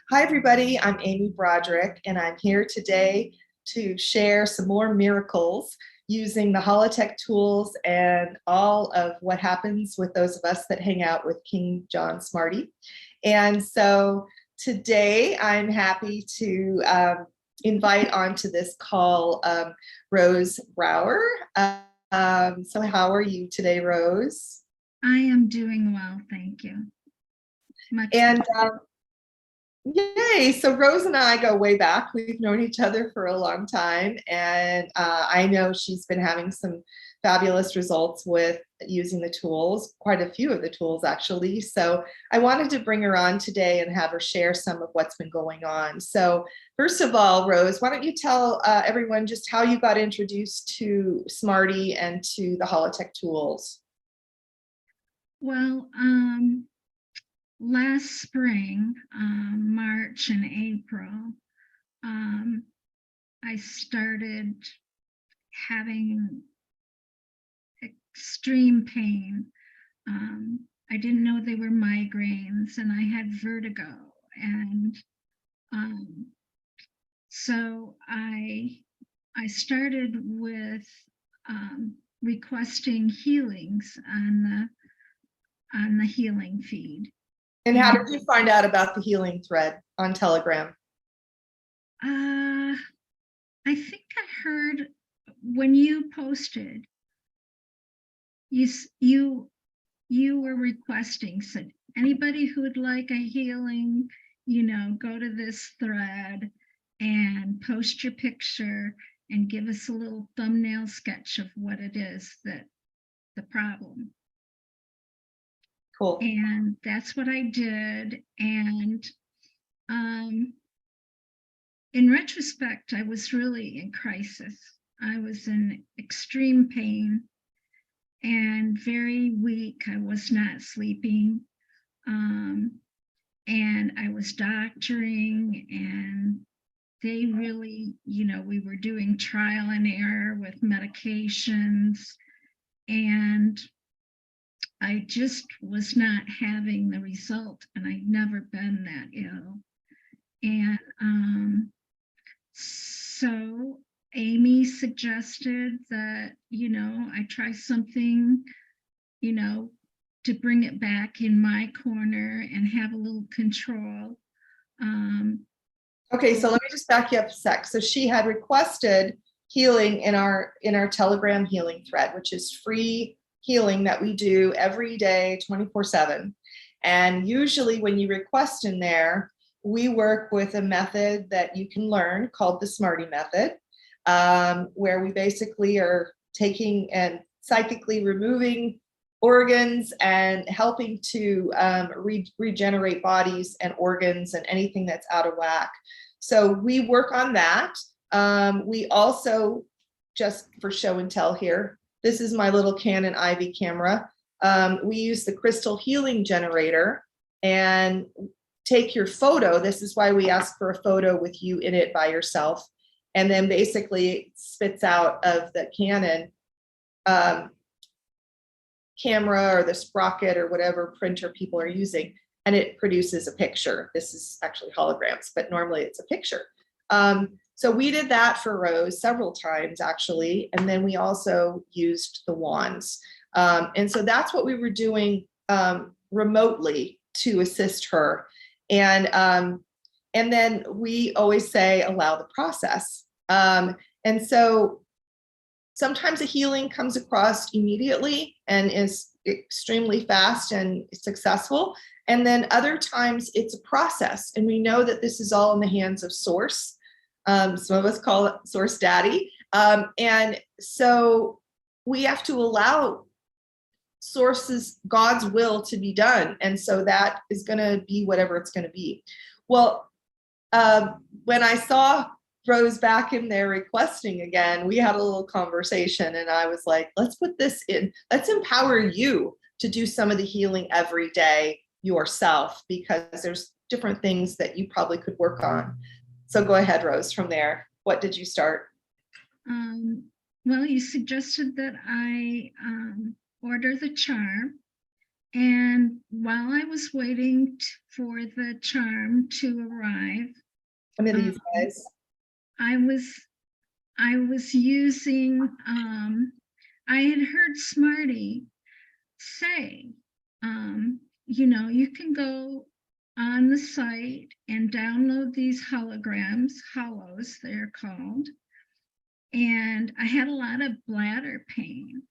Hi, everybody. I'm Amy Broderick, and I'm here today to share some more miracles using the Holotech tools and all of what happens with those of us that hang out with King John Smarty. And so today I'm happy to invite onto this call Rose Brower. So how are you today, Rose? I am doing well, thank you. Yay, so Rose and I go way back. We've known each other for a long time, and I know she's been having some fabulous results with using the tools, quite a few of the tools actually. So I wanted to bring her on today and have her share some of what's been going on. So first of all, Rose, why don't you tell everyone just how you got introduced to Smarty and to the Holotech tools? Well, last spring, March and April, I started having extreme pain. I didn't know they were migraines, and I had vertigo. And so I started with requesting healings on the healing feed. And how did you find out about the healing thread on Telegram? I think I heard when you posted, you were requesting, said anybody who would like a healing, go to this thread and post your picture and give us a little thumbnail sketch of what it is that the problem. Cool. And that's what I did. And in retrospect, I was really in crisis. I was in extreme pain and very weak. I was not sleeping. And I was doctoring, and they really, we were doing trial and error with medications, and I just was not having the result, and I'd never been that ill. And so Amy suggested that, I try something, to bring it back in my corner and have a little control. Okay, so let me just back you up a sec. So she had requested healing in our Telegram healing thread, which is free healing that we do every day, 24/7. And usually when you request in there, we work with a method that you can learn called the Smarty Method, where we basically are taking and psychically removing organs and helping to regenerate bodies and organs and anything that's out of whack. So we work on that. We also, just for show and tell here, this is my little Canon Ivy camera. We use the crystal healing generator and take your photo. This is why we ask for a photo with you in it by yourself. And then basically it spits out of the Canon camera or the sprocket or whatever printer people are using, and it produces a picture. This is actually holograms, but normally it's a picture. So we did that for Rose several times actually, and then we also used the wands. And so that's what we were doing remotely to assist her. And then we always say, allow the process. And so sometimes a healing comes across immediately and is extremely fast and successful. And then other times it's a process. And we know that this is all in the hands of Source. Some of us call it Source Daddy. And so we have to allow Source's, God's will to be done. And so that is going to be whatever it's going to be. Well, when I saw Rose back in there requesting again, we had a little conversation, and I was like, let's put this in. Let's empower you to do some of the healing every day yourself, because there's different things that you probably could work on. So go ahead, Rose, from there. What did you start? Well, you suggested that I order the charm, And while I was waiting for the charm to arrive, One of these um, guys. I was I was using I had heard Smarty say, you can go on the site and download these holograms, holos, they're called. And I had a lot of bladder pain.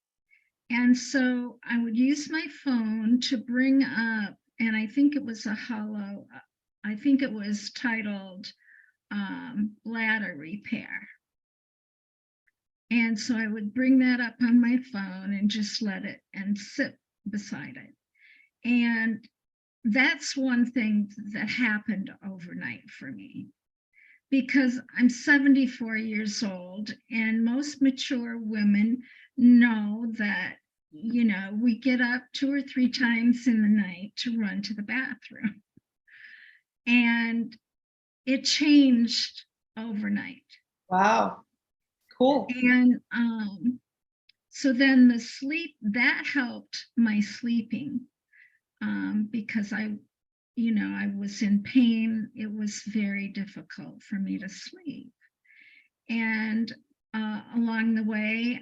And so I would use my phone to bring up, and I think it was a holo, I think it was titled Bladder Repair. And so I would bring that up on my phone and just let it and sit beside it. And that's one thing that happened overnight for me, because I'm 74 years old, and most mature women know that, we get up 2 or 3 times in the night to run to the bathroom. And it changed overnight. Wow. Cool. And so then the sleep, that helped my sleeping, because I was in pain. It was very difficult for me to sleep. And along the way,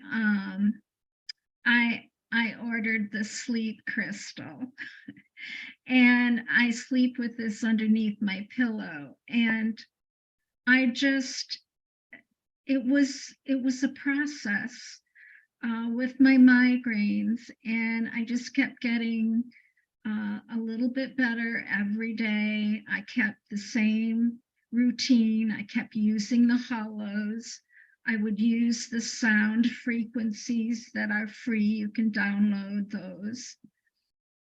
I ordered the sleep crystal, and I sleep with this underneath my pillow. And I just, it was a process with my migraines, and I just kept getting a little bit better every day. I kept the same routine. I kept using the holos. I would use the sound frequencies that are free. You can download those.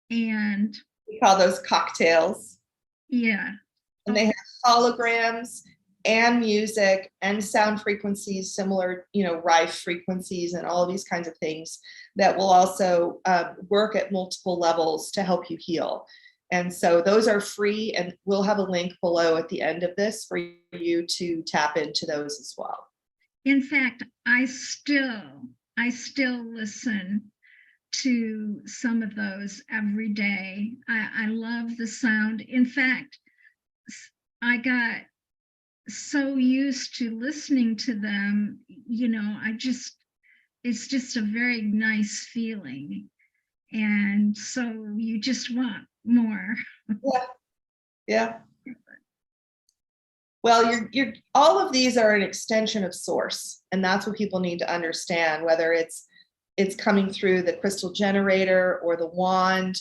And We call those cocktails. yeah. And they have holograms and music and sound frequencies, similar, rife frequencies and all of these kinds of things that will also work at multiple levels to help you heal. And so those are free, and we'll have a link below at the end of this for you to tap into those as well. In fact, I still listen to some of those every day. I love the sound. In fact, I got so used to listening to them, it's just a very nice feeling. And so you just want more. Yeah. Yeah. Well, you're all of these are an extension of source, and that's what people need to understand, whether it's coming through the crystal generator or the wand,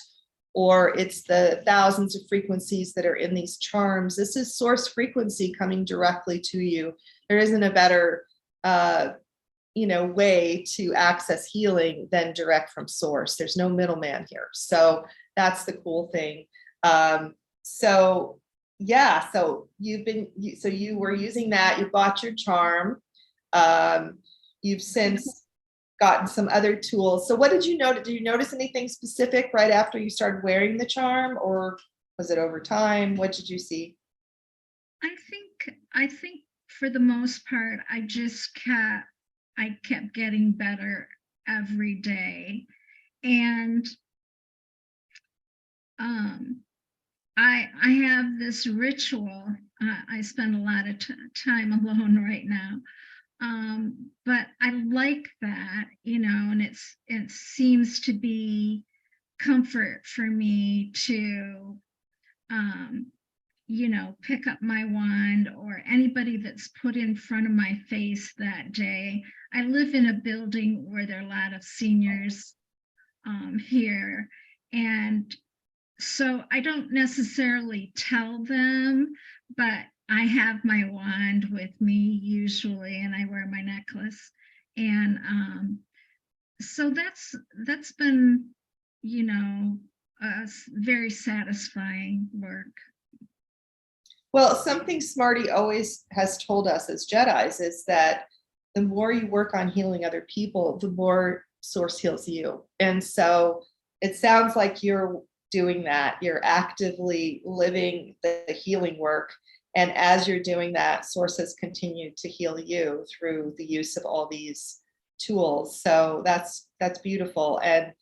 or it's the thousands of frequencies that are in these charms. This is source frequency coming directly to you. There isn't a better way to access healing than direct from source. There's no middleman here. So that's the cool thing. So you were using that, you bought your charm. You've since gotten some other tools. So what did you notice? Did you notice anything specific right after you started wearing the charm, or was it over time? What did you see? I think for the most part, I kept getting better every day. And I have this ritual. I spend a lot of time alone right now. But I like that, and it seems to be comfort for me to, pick up my wand, or anybody that's put in front of my face that day. I live in a building where there are a lot of seniors here, and so I don't necessarily tell them, but I have my wand with me usually, and I wear my necklace. And so that's been, very satisfying work. Well, something Smarty always has told us as Jedis is that the more you work on healing other people, the more source heals you. And so it sounds like you're doing that. You're actively living the healing work. And as you're doing that, source has continued to heal you through the use of all these tools. So that's beautiful. And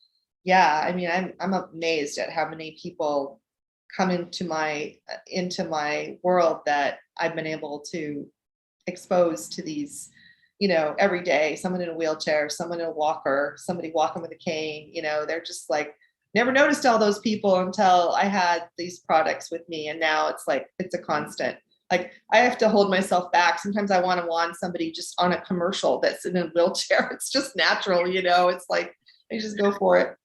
yeah, I mean, I'm amazed at how many people come into my world that I've been able to expose to these, every day. Someone in a wheelchair, someone in a walker, somebody walking with a cane. They're just like, never noticed all those people until I had these products with me, and now it's like it's a constant. Like I have to hold myself back. Sometimes I want to wand somebody just on a commercial that's in a wheelchair. It's just natural. It's like I just go for it.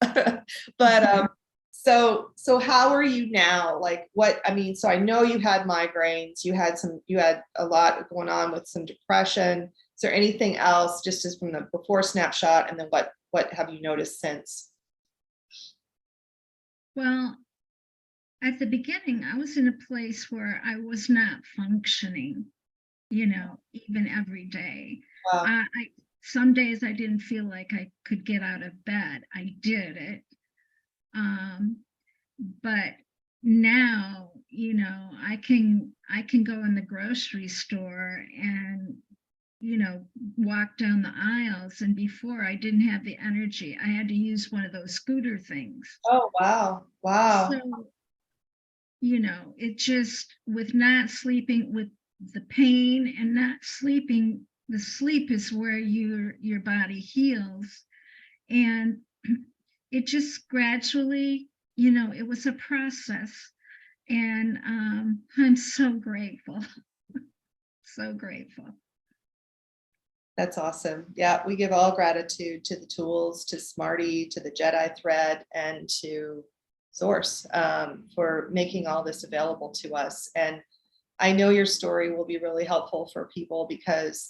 But so how are you now? Like what, I mean, so I know you had migraines, you had a lot going on with some depression. Is there anything else just as from the before snapshot, and then what have you noticed since? Well, at the beginning, I was in a place where I was not functioning, even every day. Wow. Some days I didn't feel like I could get out of bed. I did it. But now, I can go in the grocery store and, walk down the aisles. And before I didn't have the energy. I had to use one of those scooter things. Oh, wow. Wow. So, it just with not sleeping, with the pain and not sleeping, the sleep is where your body heals. And it just gradually, it was a process. And I'm so grateful. So grateful. That's awesome. Yeah, we give all gratitude to the tools, to Smarty, to the Jedi thread, and to Source for making all this available to us. And I know your story will be really helpful for people because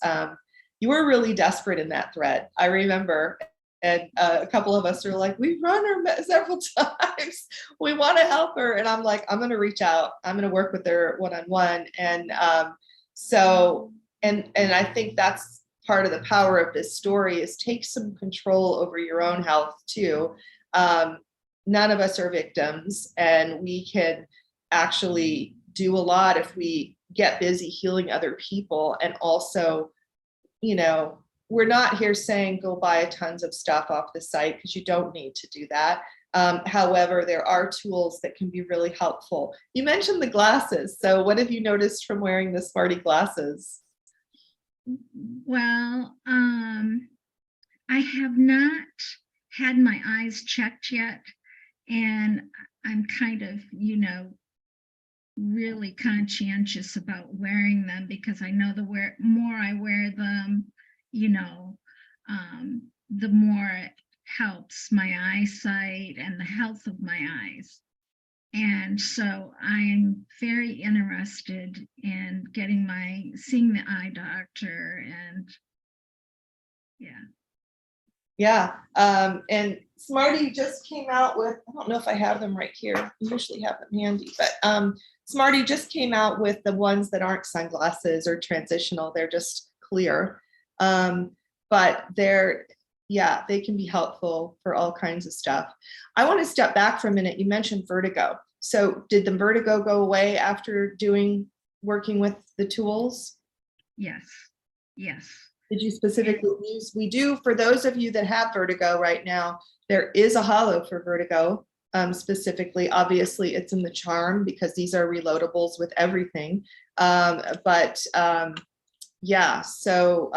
you were really desperate in that thread. I remember, and a couple of us are like, we've run her several times. We want to help her. And I'm like, I'm going to reach out. I'm going to work with her one-on-one. And and I think that's part of the power of this story is take some control over your own health too. None of us are victims, and we can actually do a lot if we get busy healing other people. And also, we're not here saying go buy tons of stuff off the site, because you don't need to do that. However, there are tools that can be really helpful. You mentioned the glasses. So what have you noticed from wearing the Smarty glasses? Well, I have not had my eyes checked yet. And I'm kind of, really conscientious about wearing them, because I know the more I wear them, the more it helps my eyesight and the health of my eyes. And so I'm very interested in seeing the eye doctor, and yeah. Yeah. And Smarty just came out with, I don't know if I have them right here. I usually have them handy, but Smarty just came out with the ones that aren't sunglasses or transitional. They're just clear. But they can be helpful for all kinds of stuff. I want to step back for a minute. You mentioned vertigo. So did the vertigo go away after working with the tools? Yes. Yes. Did you specifically use, we do, for those of you that have vertigo right now, there is a holo for vertigo specifically. Obviously, it's in the charm because these are reloadables with everything. Yeah, so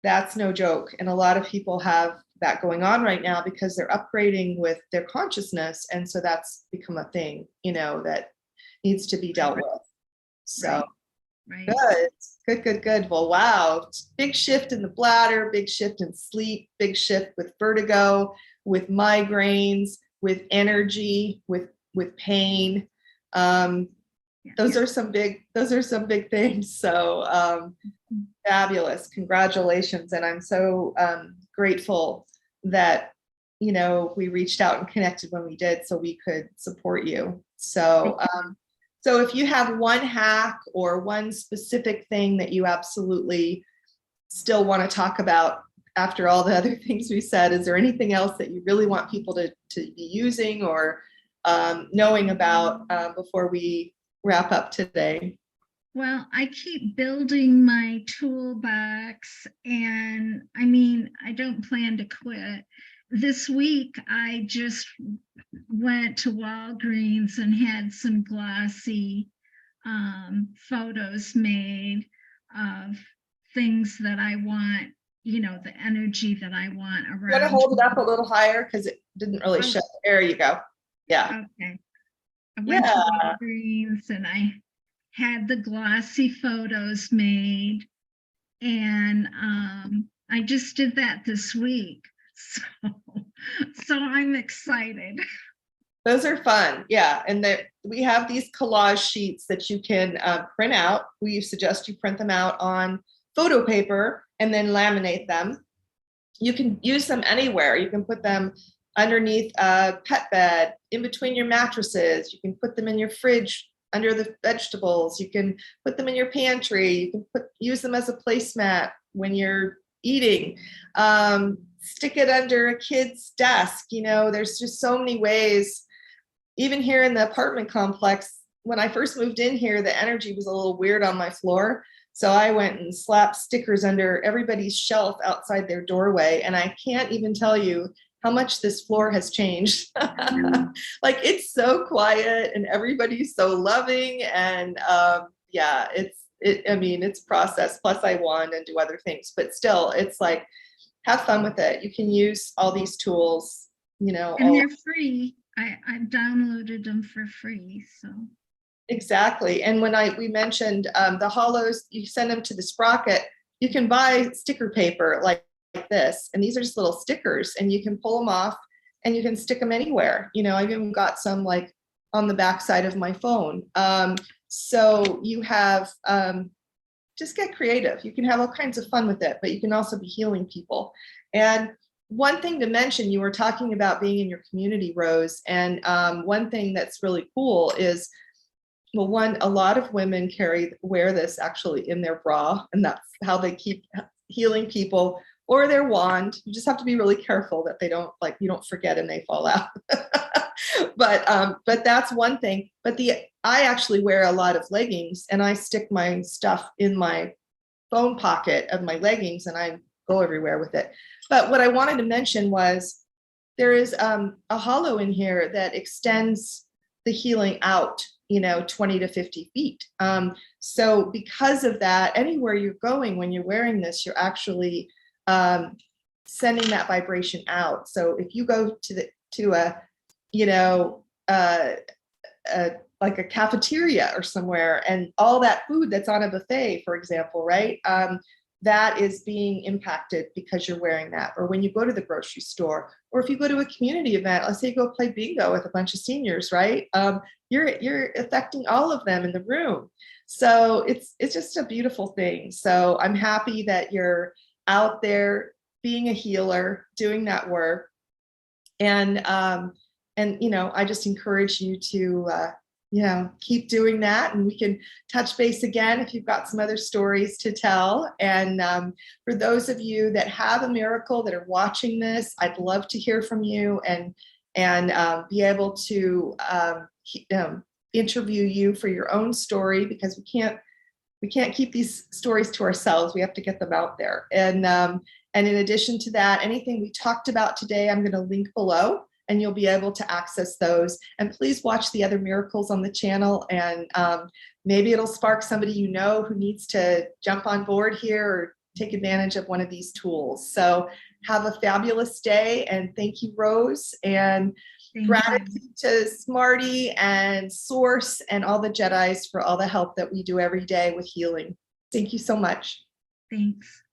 that's no joke. And a lot of people have that going on right now because they're upgrading with their consciousness. And so that's become a thing, that needs to be dealt with. So. Right. Good. Well, wow. Big shift in the bladder, big shift in sleep, big shift with vertigo, with migraines, with energy, with pain. Those are some big things. So fabulous. Congratulations. And I'm so grateful that, we reached out and connected when we did so we could support you. So so if you have one hack or one specific thing that you absolutely still want to talk about after all the other things we said, is there anything else that you really want people to be using or knowing about before we wrap up today? Well, I keep building my toolbox, and I don't plan to quit. this week I just went to Walgreens and had some glossy photos made of things that I want, the energy that I want You want to around hold it me. up a little higher because it didn't really show. There you go. Yeah. Okay. I went to Yeah. Walgreens and I had the glossy photos made, and I just did that this week. So I'm excited. Those are fun. Yeah. And we have these collage sheets that you can print out. We suggest you print them out on photo paper and then laminate them. You can use them anywhere. You can put them underneath a pet bed, in between your mattresses. You can put them in your fridge under the vegetables. You can put them in your pantry. You can use them as a placemat when you're eating. Stick it under a kid's desk. There's just so many ways. Even here in the apartment complex, when I first moved in here, the energy was a little weird on my floor. So I went and slapped stickers under everybody's shelf outside their doorway. And I can't even tell you how much this floor has changed. Like, it's so quiet and everybody's so loving. And yeah, it's process. Plus I won and do other things, but still, it's like, have fun with it. You can use all these tools, And they're free. I've downloaded them for free. So exactly. And when we mentioned the holos, you send them to the Sprocket, you can buy sticker paper like this. And these are just little stickers and you can pull them off and you can stick them anywhere. I've even got some like on the back side of my phone. So you have, just get creative. You can have all kinds of fun with it, but you can also be healing people. And one thing to mention, you were talking about being in your community, Rose. And one thing that's really cool is, well, a lot of women wear this actually in their bra, and that's how they keep healing people, or their wand. You just have to be really careful that they don't, like, you don't forget and they fall out. But that's one thing. But I actually wear a lot of leggings, and I stick my stuff in my phone pocket of my leggings, and I go everywhere with it. But what I wanted to mention was there is a holo in here that extends the healing out, 20 to 50 feet. So because of that, anywhere you're going when you're wearing this, you're actually sending that vibration out. So if you go to like a cafeteria or somewhere, and all that food that's on a buffet, for example, right? That is being impacted because you're wearing that. Or when you go to the grocery store, or if you go to a community event, let's say you go play bingo with a bunch of seniors, right? You're affecting all of them in the room. So it's just a beautiful thing. So I'm happy that you're out there being a healer, doing that work. And I just encourage you to keep doing that, and we can touch base again if you've got some other stories to tell. And for those of you that have a miracle that are watching this, I'd love to hear from you and be able to interview you for your own story, because we can't keep these stories to ourselves. We have to get them out there. And in addition to that, anything we talked about today, I'm going to link below, and you'll be able to access those. And please watch the other miracles on the channel, and maybe it'll spark somebody who needs to jump on board here or take advantage of one of these tools. So have a fabulous day, and thank you, Rose, and gratitude to Smarty and Source and all the Jedis for all the help that we do every day with healing. Thank you so much. Thanks.